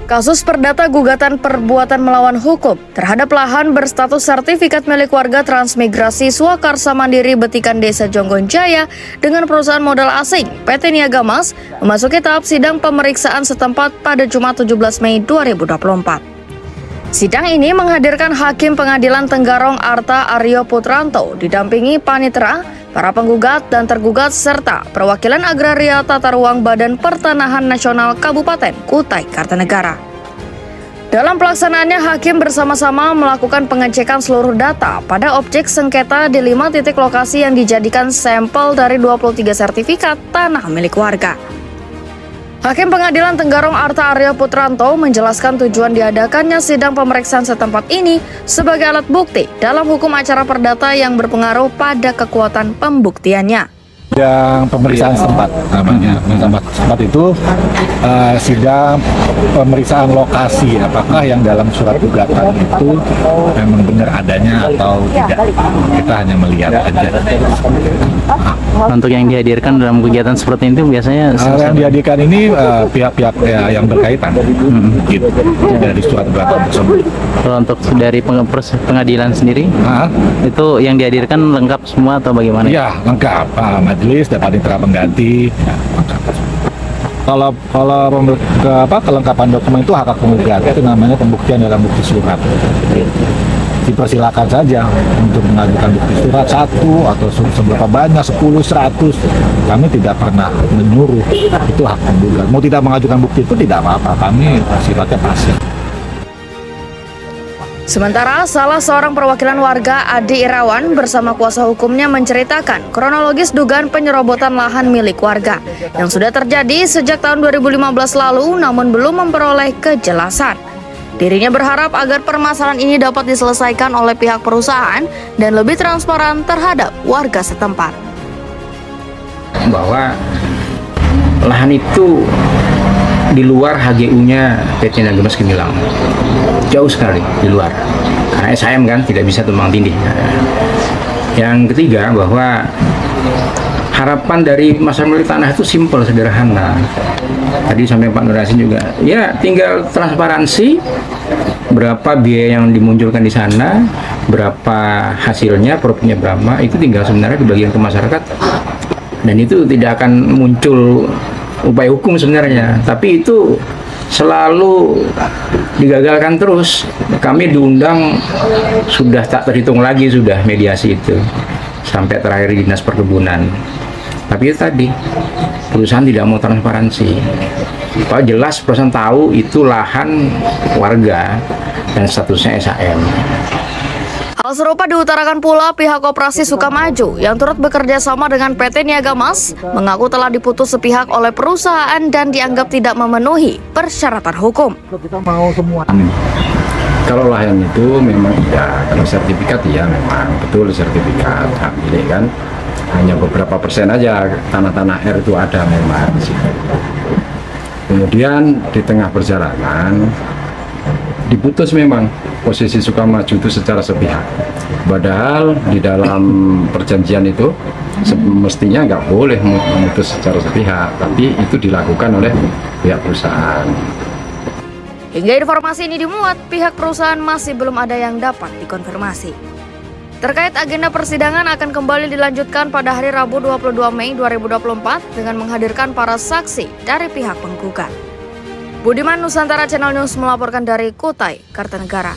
Kasus perdata gugatan perbuatan melawan hukum terhadap lahan berstatus sertifikat milik warga transmigrasi Swakarsa Mandiri Betikan Desa Jonggon Jaya dengan perusahaan modal asing PT Niaga Mas memasuki tahap sidang pemeriksaan setempat pada Jumat 17 Mei 2024. Sidang ini menghadirkan Hakim Pengadilan Tenggarong Arta Aryo Putranto didampingi panitera, para penggugat dan tergugat serta perwakilan agraria tata ruang Badan Pertanahan Nasional Kabupaten Kutai Kartanegara. Dalam pelaksanaannya, hakim bersama-sama melakukan pengecekan seluruh data pada objek sengketa di 5 titik lokasi yang dijadikan sampel dari 23 sertifikat tanah milik warga. Hakim Pengadilan Tenggarong Arta Aryo Putranto menjelaskan tujuan diadakannya sidang pemeriksaan setempat ini sebagai alat bukti dalam hukum acara perdata yang berpengaruh pada kekuatan pembuktiannya. Sidang pemeriksaan setempat namanya. Setempat itu sidang pemeriksaan lokasi, apakah yang dalam surat gugatan itu memang benar adanya atau tidak. Kita hanya melihat aja. Untuk yang dihadirkan dalam kegiatan seperti itu biasanya yang dihadirkan ini pihak-pihak yang berkaitan gitu, dari surat gugatan tersebut. Kalau untuk dari pengadilan sendiri, itu yang dihadirkan lengkap semua atau bagaimana? Ya, lengkap. Majelis dan panitera pengganti. Ya, lengkap. Kalau kelengkapan dokumen itu hak penggugat, itu namanya pembuktian dalam bukti surat. Dipersilakan saja untuk mengajukan bukti surat 1 atau seberapa banyak, 10, 100. Kami tidak pernah menyuruh, itu hak penggugat. Mau tidak mengajukan bukti itu tidak apa-apa, kami sifatnya pasif. Sementara salah seorang perwakilan warga, Adi Irawan, bersama kuasa hukumnya menceritakan kronologis dugaan penyerobotan lahan milik warga yang sudah terjadi sejak tahun 2015 lalu namun belum memperoleh kejelasan. Dirinya berharap agar permasalahan ini dapat diselesaikan oleh pihak perusahaan dan lebih transparan terhadap warga setempat. Bahwa lahan itu di luar HGU-nya PT Niaga Mas Gemilang, jauh sekali di luar, karena SHM kan tidak bisa tumbang tindih. Yang ketiga, bahwa harapan dari masyarakat milik tanah itu simpel, sederhana. Tadi sampai Pak Nur Yasin juga, ya tinggal transparansi berapa biaya yang dimunculkan di sana, berapa hasilnya, profitnya berapa, itu tinggal sebenarnya dibagikan ke masyarakat, dan itu tidak akan muncul upaya hukum sebenarnya, tapi itu selalu digagalkan terus. Kami diundang sudah tak terhitung lagi, sudah mediasi itu sampai terakhir di Dinas Perkebunan, tapi itu tadi perusahaan tidak mau transparansi. Kalau jelas perusahaan tahu itu lahan warga dan statusnya SHM. Hal serupa diutarakan pula pihak Koperasi Sukamaju yang turut bekerja sama dengan PT Niaga Mas mengaku telah diputus sepihak oleh perusahaan dan dianggap tidak memenuhi persyaratan hukum. Kita mau semua. Kalau lahan itu memang tidak, kalau sertifikat ya memang betul sertifikat hak milik kan, hanya beberapa persen aja tanah-tanah R itu ada memang di situ. Kemudian di tengah perjalanan diputus memang posisi Sukamaju itu secara sepihak. Padahal di dalam perjanjian itu semestinya nggak boleh memutus secara sepihak, tapi itu dilakukan oleh pihak perusahaan. Hingga informasi ini dimuat, pihak perusahaan masih belum ada yang dapat dikonfirmasi. Terkait agenda persidangan akan kembali dilanjutkan pada hari Rabu 22 Mei 2024 dengan menghadirkan para saksi dari pihak penggugat. Budiman Nusantara Channel News melaporkan dari Kutai Kartanegara.